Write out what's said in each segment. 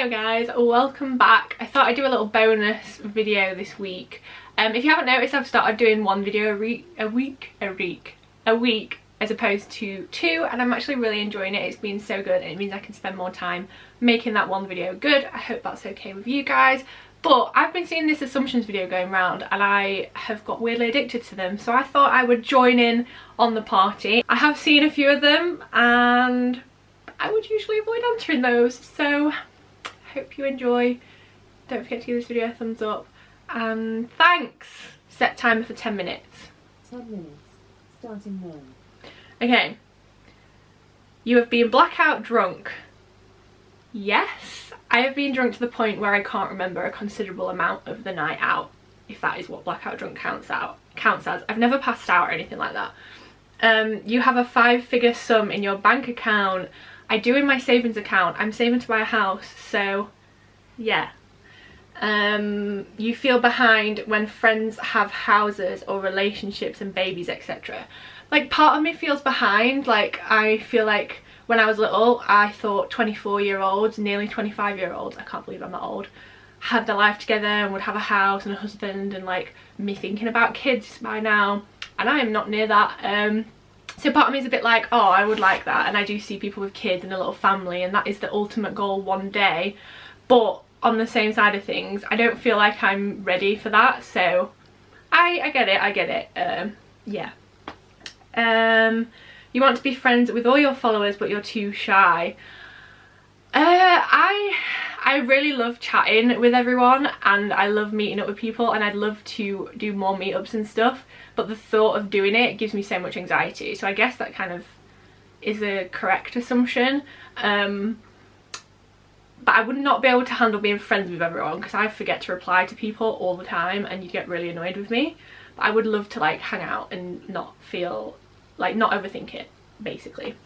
Hi guys, welcome back. I thought I'd do a little bonus video this week. If you haven't noticed, I've started doing one video a week as opposed to two, and I'm actually really enjoying it. It's been so good and it means I can spend more time making that one video good. I hope that's okay with you guys. But I've been seeing this assumptions video going around and I have got weirdly addicted to them, so I thought I would join in on the party. I have seen a few of them and I would usually avoid answering those, so I hope you enjoy. Don't forget to give this video a thumbs up and thanks. Set timer for 10 minutes. 10 minutes, starting now. Okay. You have been blackout drunk. Yes, I have been drunk to the point where I can't remember a considerable amount of the night out, if that is what blackout drunk counts as. I've never passed out or anything like that. You have a 5-figure sum in your bank account. I do in my savings account. I'm saving to buy a house, so yeah. You feel behind when friends have houses or relationships and babies, etc. Like, part of me feels behind. Like, I feel like when I was little, I thought 24-year-olds, nearly 25-year-olds, I can't believe I'm that old, had their life together and would have a house and a husband, and like me thinking about kids by now, and I am not near that. So part of me is a bit like, oh, I would like that, and I do see people with kids and a little family, and that is the ultimate goal one day. But on the same side of things, I don't feel like I'm ready for that, so I get it. Yeah. You want to be friends with all your followers but you're too shy. I really love chatting with everyone and I love meeting up with people, and I'd love to do more meetups and stuff, but the thought of doing it gives me so much anxiety, so I guess that kind of is a correct assumption. But I would not be able to handle being friends with everyone because I forget to reply to people all the time and you get really annoyed with me. But I would love to like hang out and not feel like, not overthink it, basically.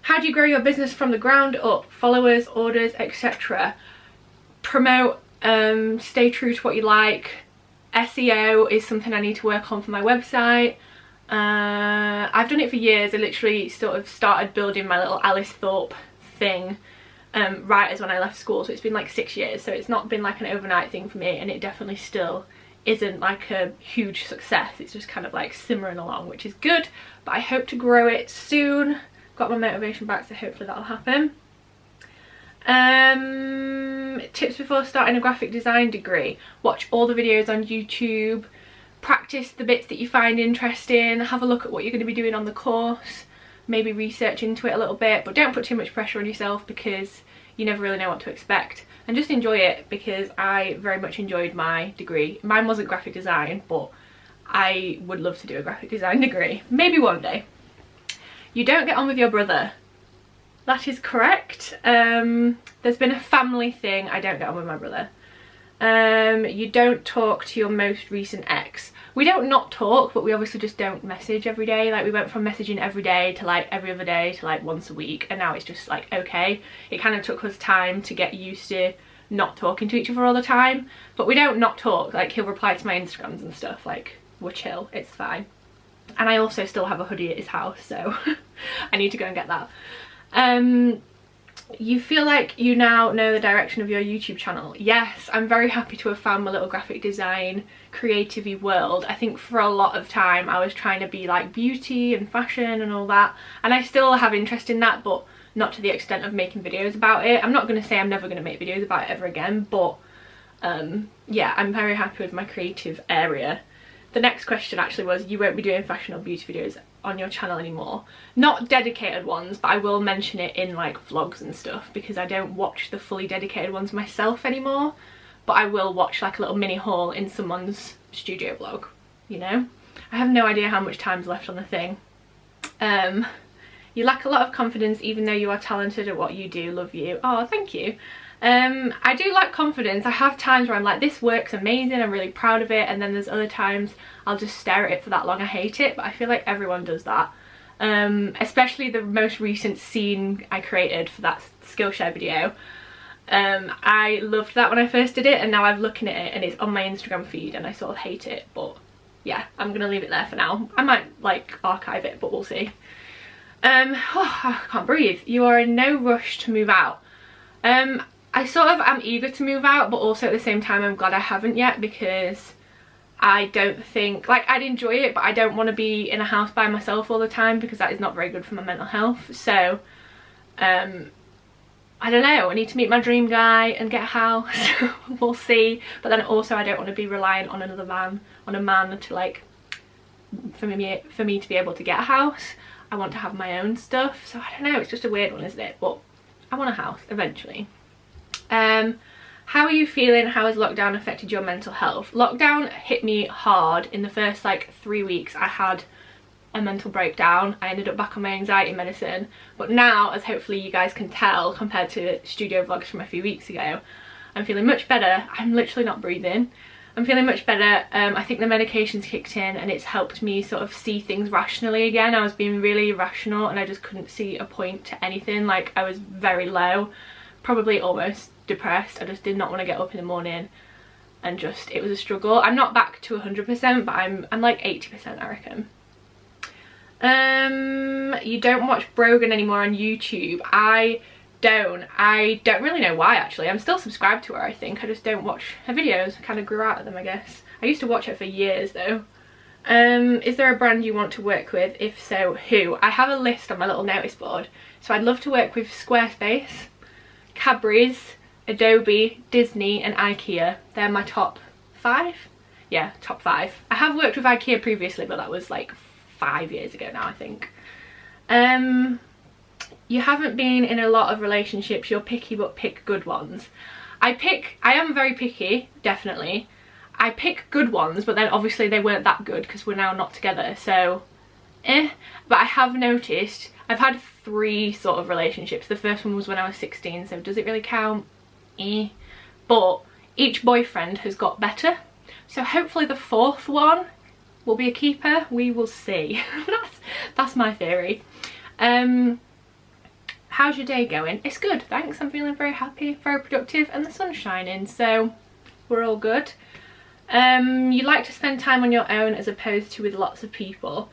How do you grow your business from the ground up? Followers, orders, etc. Promote, stay true to what you like. SEO is something I need to work on for my website. I've done it for years. I literally sort of started building my little Alice Thorpe thing right as when I left school, so it's been like 6 years, so it's not been like an overnight thing for me, and it definitely still isn't like a huge success. It's just kind of like simmering along, which is good, but I hope to grow it soon. Got my motivation back, so hopefully that'll happen. Tips before starting a graphic design degree. Watch all the videos on YouTube, practice the bits that you find interesting, have a look at what you're going to be doing on the course, maybe research into it a little bit, but don't put too much pressure on yourself because you never really know what to expect, and just enjoy it, because I very much enjoyed my degree. Mine wasn't graphic design, but I would love to do a graphic design degree, maybe one day. You don't get on with your brother. That is correct. There's been a family thing. I don't get on with my brother. You don't talk to your most recent ex. We don't not talk, but we obviously just don't message every day. Like, we went from messaging every day to like every other day to like once a week, and now it's just like okay. It kind of took us time to get used to not talking to each other all the time, but we don't not talk. Like, he'll reply to my Instagrams and stuff. Like, we're chill, it's fine. And I also still have a hoodie at his house, so I need to go and get that. You feel like you now know the direction of your YouTube channel. Yes, I'm very happy to have found my little graphic design creative-y world. I think for a lot of time I was trying to be like beauty and fashion and all that, and I still have interest in that, but not to the extent of making videos about it. I'm not going to say I'm never going to make videos about it ever again, but yeah, I'm very happy with my creative area. The next question actually was, you won't be doing fashion or beauty videos on your channel anymore. Not dedicated ones, but I will mention it in like vlogs and stuff, because I don't watch the fully dedicated ones myself anymore, but I will watch like a little mini haul in someone's studio vlog, you know. I have no idea how much time's left on the thing. You lack a lot of confidence even though you are talented at what you do. Love you. Oh, thank you. I do lack confidence. I have times where I'm like, this works amazing, I'm really proud of it, and then there's other times I'll just stare at it for that long, I hate it, but I feel like everyone does that. Especially the most recent scene I created for that Skillshare video. I loved that when I first did it, and now I'm looking at it and it's on my Instagram feed and I sort of hate it, but yeah, I'm gonna leave it there for now. I might like archive it, but we'll see. I can't breathe. You are in no rush to move out. I sort of am eager to move out, but also at the same time I'm glad I haven't yet, because I don't think, like, I'd enjoy it, but I don't want to be in a house by myself all the time, because that is not very good for my mental health. So I don't know, I need to meet my dream guy and get a house. We'll see. But then also I don't want to be reliant on another man, on a man to, like, for me to be able to get a house. I want to have my own stuff. So I don't know, it's just a weird one, isn't it? But I want a house eventually. How are you feeling? How has lockdown affected your mental health? Lockdown hit me hard. In the first like 3 weeks I had a mental breakdown. I ended up back on my anxiety medicine, but now, as hopefully you guys can tell compared to studio vlogs from a few weeks ago, I'm feeling much better. I'm literally not breathing. I'm feeling much better. I think the medication's kicked in and it's helped me sort of see things rationally again. I was being really irrational and I just couldn't see a point to anything. Like, I was very low, probably almost depressed. I just did not want to get up in the morning, and just, it was a struggle. I'm not back to 100%, but I'm like 80%, I reckon. You don't watch Brogan anymore on YouTube. I don't really know why, actually. I'm still subscribed to her, I think. I just don't watch her videos. I kind of grew out of them, I guess. I used to watch her for years though. Is there a brand you want to work with? If so, who? I have a list on my little notice board. So I'd love to work with Squarespace, Cadbury's, Adobe, Disney and IKEA. They're my top 5. Yeah, top 5. I have worked with IKEA previously, but that was like 5 years ago now, I think. You haven't been in a lot of relationships. You're picky, but pick good ones. I am very picky, definitely. I pick good ones, but then obviously they weren't that good because we're now not together, so but I have noticed I've had 3 sort of relationships. The first one was when I was 16, so does it really count? But each boyfriend has got better, so hopefully the 4th one will be a keeper. We will see. that's my theory. How's your day going? It's good, thanks. I'm feeling very happy, very productive, and the sun's shining, so we're all good. You like to spend time on your own as opposed to with lots of people.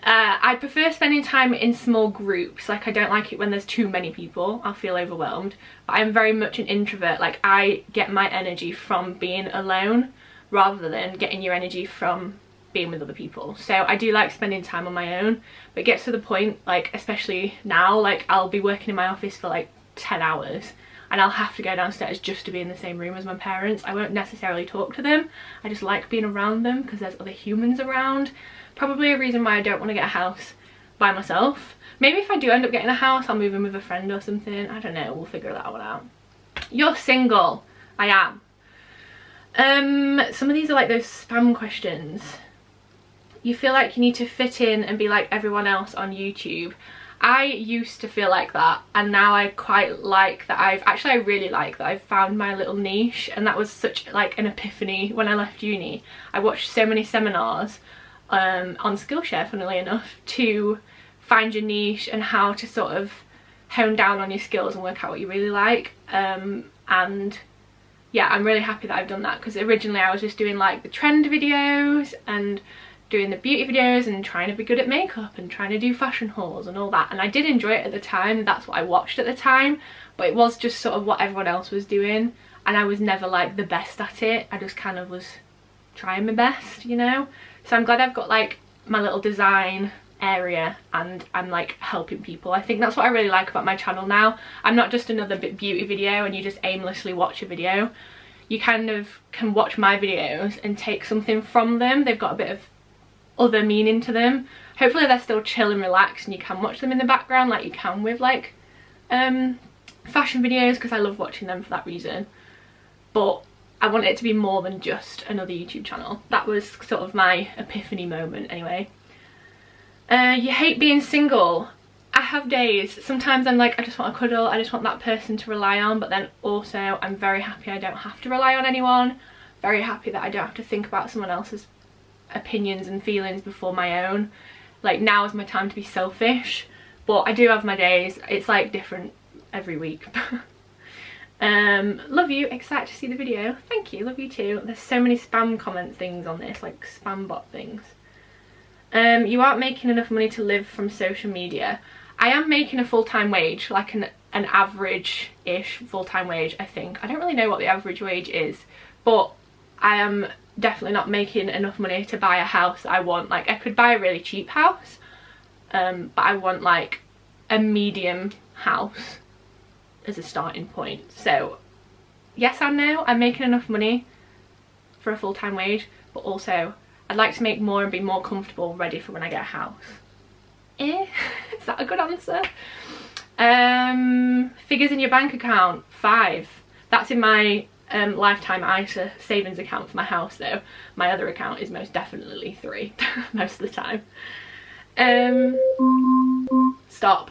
I prefer spending time in small groups. Like, I don't like it when there's too many people. I'll feel overwhelmed. But I'm very much an introvert. Like, I get my energy from being alone rather than getting your energy from being with other people. So I do like spending time on my own, but it gets to the point, like, especially now, like, I'll be working in my office for like 10 hours and I'll have to go downstairs just to be in the same room as my parents. I won't necessarily talk to them. I just like being around them because there's other humans around. Probably a reason why I don't want to get a house by myself. Maybe if I do end up getting a house, I'll move in with a friend or something. I don't know, we'll figure that one out. You're single. I am. Some of these are like those spam questions. You feel like you need to fit in and be like everyone else on YouTube. I used to feel like that, and now I quite like that I really like that I've found my little niche, and that was such like an epiphany when I left uni. I watched so many seminars on Skillshare, funnily enough, to find your niche and how to sort of hone down on your skills and work out what you really like. And yeah, I'm really happy that I've done that, because originally I was just doing like the trend videos and doing the beauty videos and trying to be good at makeup and trying to do fashion hauls and all that, and I did enjoy it at the time. That's what I watched at the time, but it was just sort of what everyone else was doing, and I was never like the best at it. I just kind of was trying my best, you know. So I'm glad I've got like my little design area and I'm like helping people. I think that's what I really like about my channel now. I'm not just another beauty video and you just aimlessly watch a video. You kind of can watch my videos and take something from them. They've got a bit of other meaning to them. Hopefully they're still chill and relaxed and you can watch them in the background like you can with like fashion videos, because I love watching them for that reason. But I want it to be more than just another YouTube channel. That was sort of my epiphany moment anyway. You hate being single. I have days. Sometimes I'm like, I just want a cuddle, I just want that person to rely on, but then also I'm very happy I don't have to rely on anyone. Very happy that I don't have to think about someone else's opinions and feelings before my own. Like, now is my time to be selfish, but I do have my days. It's like different every week. Love you, excited to see the video. Thank you, love you too. There's so many spam comment things on this, like spam bot things. You aren't making enough money to live from social media. I am making a full-time wage, like an average-ish full-time wage, I think. I don't really know what the average wage is, but I am definitely not making enough money to buy a house that I want. Like, I could buy a really cheap house, but I want like a medium house as a starting point. So yes and no, I'm making enough money for a full-time wage, but also I'd like to make more and be more comfortable, ready for when I get a house. Is that a good answer? Figures in your bank account, 5. That's in my lifetime ISA savings account for my house though. My other account is most definitely 3 most of the time. Stop.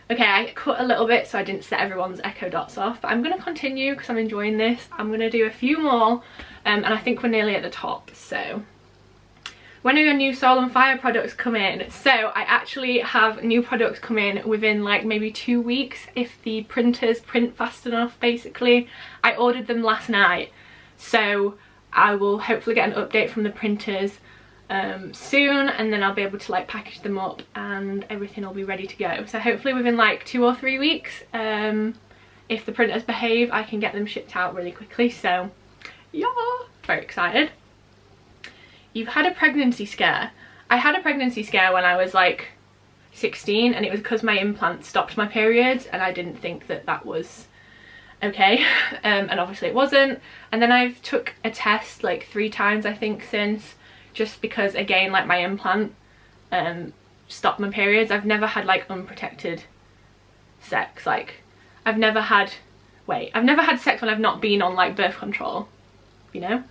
Okay, I cut a little bit so I didn't set everyone's echo dots off, but I'm going to continue because I'm enjoying this. I'm going to do a few more, and I think we're nearly at the top. So, when are your new Soul and Fire products come in? So, I actually have new products come in within like maybe 2 weeks if the printers print fast enough, basically. I ordered them last night, so I will hopefully get an update from the printers soon, and then I'll be able to like package them up and everything will be ready to go. So hopefully within like 2 or 3 weeks, if the printers behave, I can get them shipped out really quickly. So yeah, very excited. You've had a pregnancy scare. I had a pregnancy scare when I was like 16, and it was because my implant stopped my periods, and I didn't think that that was okay, and obviously it wasn't. And then I've took a test like 3 times I think since, just because again like my implant stopped my periods. I've never had like unprotected sex. Like I've never had sex when I've not been on like birth control, you know.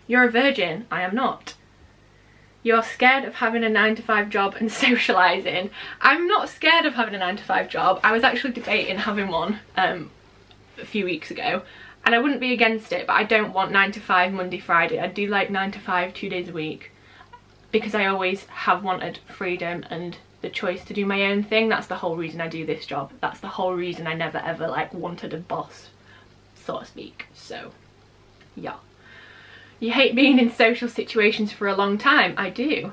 You're a virgin. I am not. You're scared of having a 9-to-5 job and socialising. I'm not scared of having a 9-to-5 job. I was actually debating having one a few weeks ago, and I wouldn't be against it, but I don't want 9-to-5 Monday, Friday. I do like 9-to-5 2 days a week, because I always have wanted freedom and the choice to do my own thing. That's the whole reason I do this job. That's the whole reason I never ever like wanted a boss, so to speak. So yeah. You hate being in social situations for a long time. I do.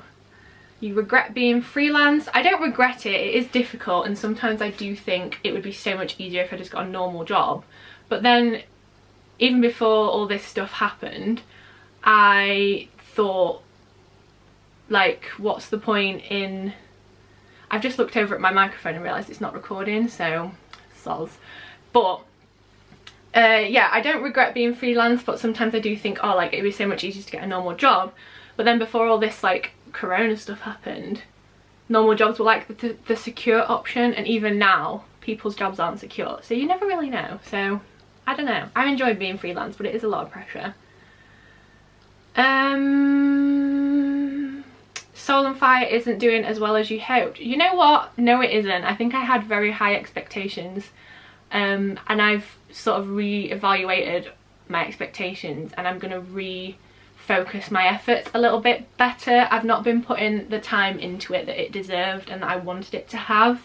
You regret being freelance. I don't regret it. It is difficult, and sometimes I do think it would be so much easier if I just got a normal job. But then, even before all this stuff happened, I thought, like, what's the point in... I've just looked over at my microphone and realised it's not recording, so soz. But yeah, I don't regret being freelance, but sometimes I do think, oh, like, it'd be so much easier to get a normal job. But then before all this like corona stuff happened, normal jobs were like the secure option, and even now people's jobs aren't secure, so you never really know. So I don't know. I enjoy being freelance, but it is a lot of pressure. Soul and Fire isn't doing as well as you hoped. You know what? No, it isn't. I think I had very high expectations, and I've sort of re-evaluated my expectations, and I'm going to refocus my efforts a little bit better. I've not been putting the time into it that it deserved and that I wanted it to have.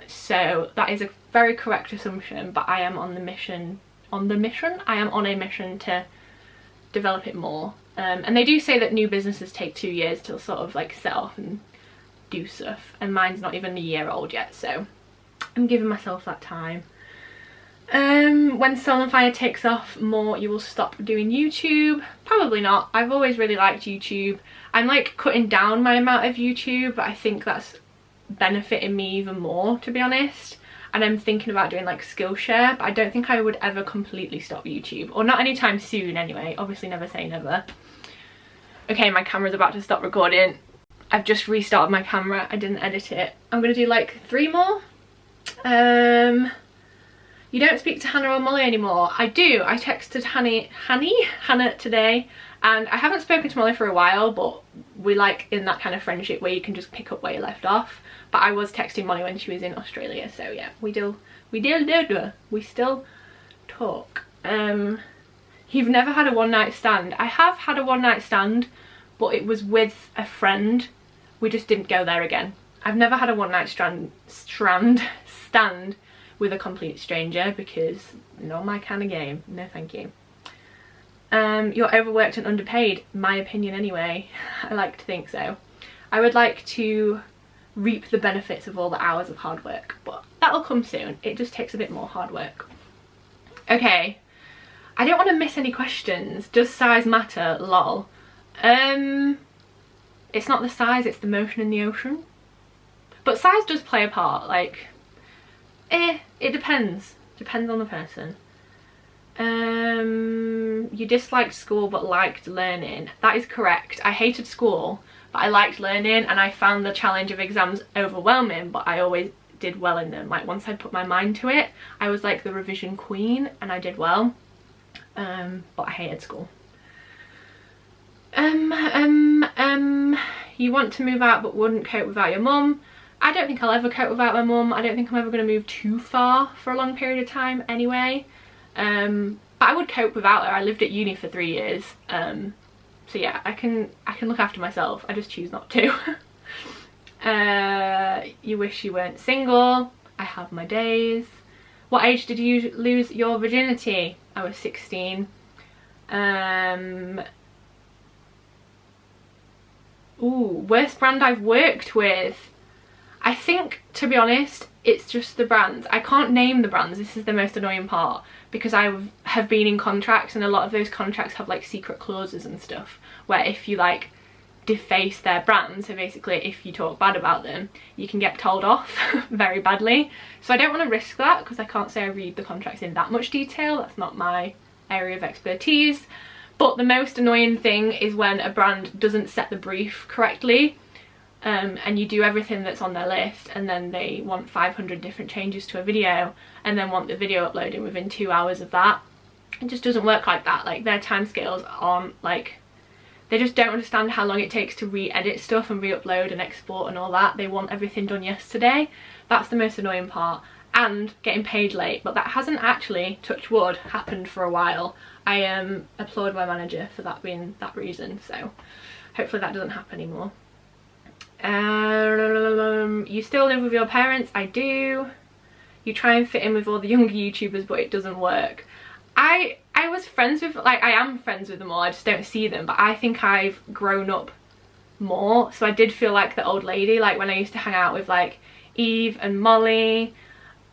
So that is a very correct assumption, but I am on the mission. I am on a mission to develop it more. And they do say that new businesses take 2 years to sort of like set off and do stuff, and mine's not even a year old yet, so I'm giving myself that time. When Soul and Fire takes off more, you will stop doing YouTube. Probably not. I've always really liked YouTube. I'm like cutting down my amount of YouTube, but I think that's benefiting me even more, to be honest. And I'm thinking about doing like Skillshare, but I don't think I would ever completely stop YouTube, or not anytime soon anyway. Obviously never say never. Okay, my camera's about to stop recording. I've just restarted my camera. I didn't edit it. I'm gonna do like 3 more. You don't speak to Hannah or Molly anymore. I do. I texted Hannah today, and I haven't spoken to Molly for a while, but we're like in that kind of friendship where you can just pick up where you left off. But I was texting Molly when she was in Australia, so yeah, we still talk. You've never had a one-night stand. I have had a one-night stand, but it was with a friend. We just didn't go there again. I've never had a one-night stand with a complete stranger, because not my kind of game. No thank you. You're overworked and underpaid. My opinion anyway. I like to think so. I would like to reap the benefits of all the hours of hard work, but that'll come soon. It just takes a bit more hard work. Okay, I don't want to miss any questions. Does size matter? Lol. It's not the size, it's the motion in the ocean. But size does play a part, like, it depends. Depends on the person. You disliked school but liked learning. That is correct. I hated school, but I liked learning, and I found the challenge of exams overwhelming, but I always did well in them. Like, once I put my mind to it, I was like the revision queen and I did well. But I hated school. You want to move out but wouldn't cope without your mum. I don't think I'll ever cope without my mum. I don't think I'm ever going to move too far for a long period of time anyway. But I would cope without her. I lived at uni for 3 years. So yeah, I can look after myself. I just choose not to. You wish you weren't single. I have my days. What age did you lose your virginity? I was 16. Ooh, worst brand I've worked with. I think, to be honest, it's just the brands. I can't name the brands. This is the most annoying part, because I have been in contracts, and a lot of those contracts have like secret clauses and stuff where if you like deface their brand, so basically if you talk bad about them, you can get told off very badly. So I don't want to risk that, because I can't say I read the contracts in that much detail. That's not my area of expertise. But the most annoying thing is when a brand doesn't set the brief correctly, and you do everything that's on their list, and then they want 500 different changes to a video, and then want the video uploading within 2 hours of that. It just doesn't work like that. Like, their timescales aren't like, they just don't understand how long it takes to re-edit stuff and re-upload and export and all that. They want everything done yesterday. That's the most annoying part. And getting paid late, but that hasn't actually, touch wood, happened for a while. I applaud my manager for that being that reason, so hopefully that doesn't happen anymore. You still live with your parents? I do. You try and fit in with all the younger YouTubers, but it doesn't work. I was friends with, like, I am friends with them all, I just don't see them, but I think I've grown up more, so I did feel like the old lady, like when I used to hang out with like Eve and Molly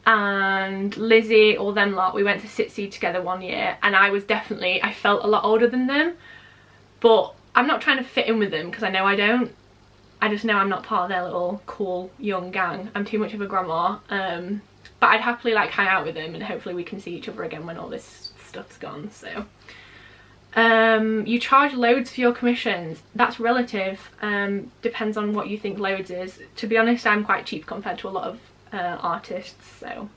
and Lizzie, all them lot. We went to Sitsi together one year, and I felt a lot older than them, but I'm not trying to fit in with them because I know I don't. I just know I'm not part of their little cool young gang. I'm too much of a grandma, but I'd happily like hang out with them, and hopefully we can see each other again when all this stuff's gone. So you charge loads for your commissions. That's relative. Depends on what you think loads is. To be honest, I'm quite cheap compared to a lot of artists. So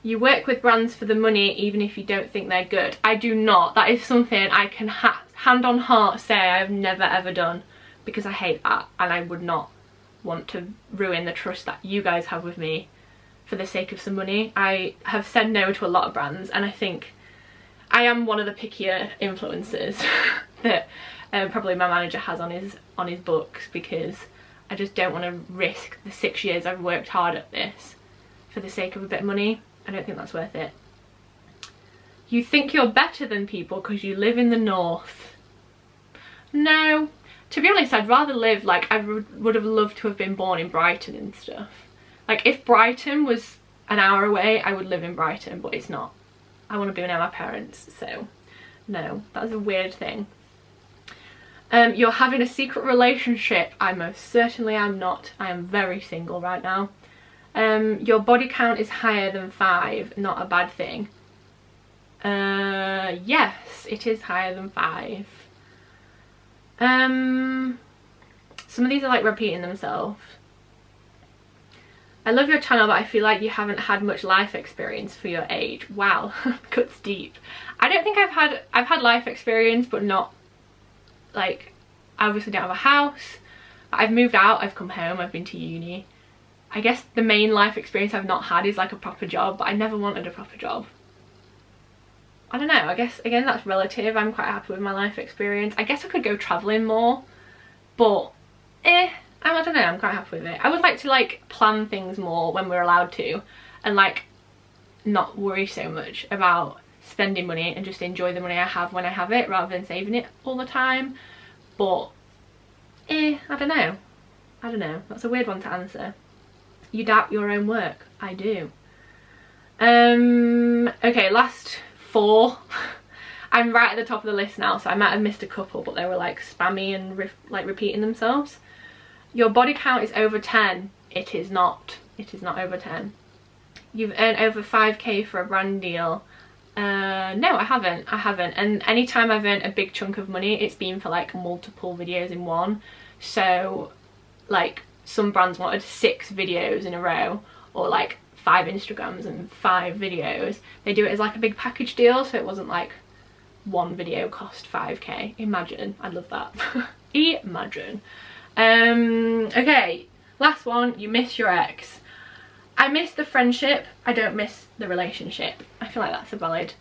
you work with brands for the money even if you don't think they're good. I do not. That is something I can hand on heart say I've never ever done, because I hate that, and I would not want to ruin the trust that you guys have with me for the sake of some money. I have said no to a lot of brands, and I think I am one of the pickier influencers that probably my manager has on his books, because I just don't want to risk the 6 years I've worked hard at this for the sake of a bit of money. I don't think that's worth it. You think you're better than people because you live in the north. No. To be honest, I'd rather live, like, I would have loved to have been born in Brighton and stuff. Like, if Brighton was an hour away, I would live in Brighton, but it's not. I want to be near my parents, so no, that's a weird thing. You're having a secret relationship. I most certainly am not. I am very single right now. Your body count is higher than 5, not a bad thing. Yes, it is higher than 5. Some of these are like repeating themselves. I love your channel, but I feel like you haven't had much life experience for your age. Wow, cuts deep. I don't think I've had life experience, but not like, I obviously don't have a house. I've moved out, I've come home, I've been to uni. I guess the main life experience I've not had is like a proper job, but I never wanted a proper job. I don't know, I guess again that's relative. I'm quite happy with my life experience. I guess I could go travelling more, but I don't know, I'm quite happy with it. I would like to like plan things more when we're allowed to, and like not worry so much about spending money and just enjoy the money I have when I have it rather than saving it all the time. But I don't know. I don't know. That's a weird one to answer. You doubt your own work. I do. Okay, last 4. I'm right at the top of the list now, so I might have missed a couple, but they were like spammy and like repeating themselves. Your body count is over 10. It is not. It is not over 10. You've earned over 5k for a brand deal. No, I haven't. I haven't. And anytime I've earned a big chunk of money, it's been for like multiple videos in one. So like some brands wanted 6 videos in a row, or like 5 Instagrams and 5 videos. They do it as like a big package deal, so it wasn't like one video cost 5k. Imagine. I'd love that. Imagine. Okay, last one. You miss your ex. I miss the friendship. I don't miss the relationship. I feel like that's a valid,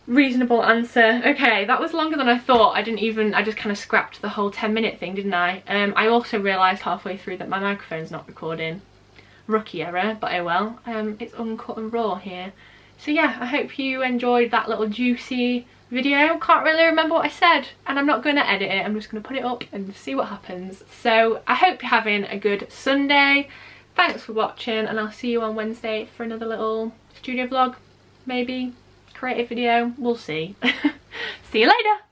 reasonable answer. Okay, that was longer than I thought. I just kind of scrapped the whole 10-minute thing, didn't I? I also realised halfway through that my microphone's not recording. Rookie error, but oh well. It's uncut and raw here. So yeah, I hope you enjoyed that little juicy video. Can't really remember what I said, and I'm not going to edit it. I'm just going to put it up and see what happens. So I hope you're having a good Sunday. Thanks for watching, and I'll see you on Wednesday for another little studio vlog, maybe creative video. We'll see. See you later.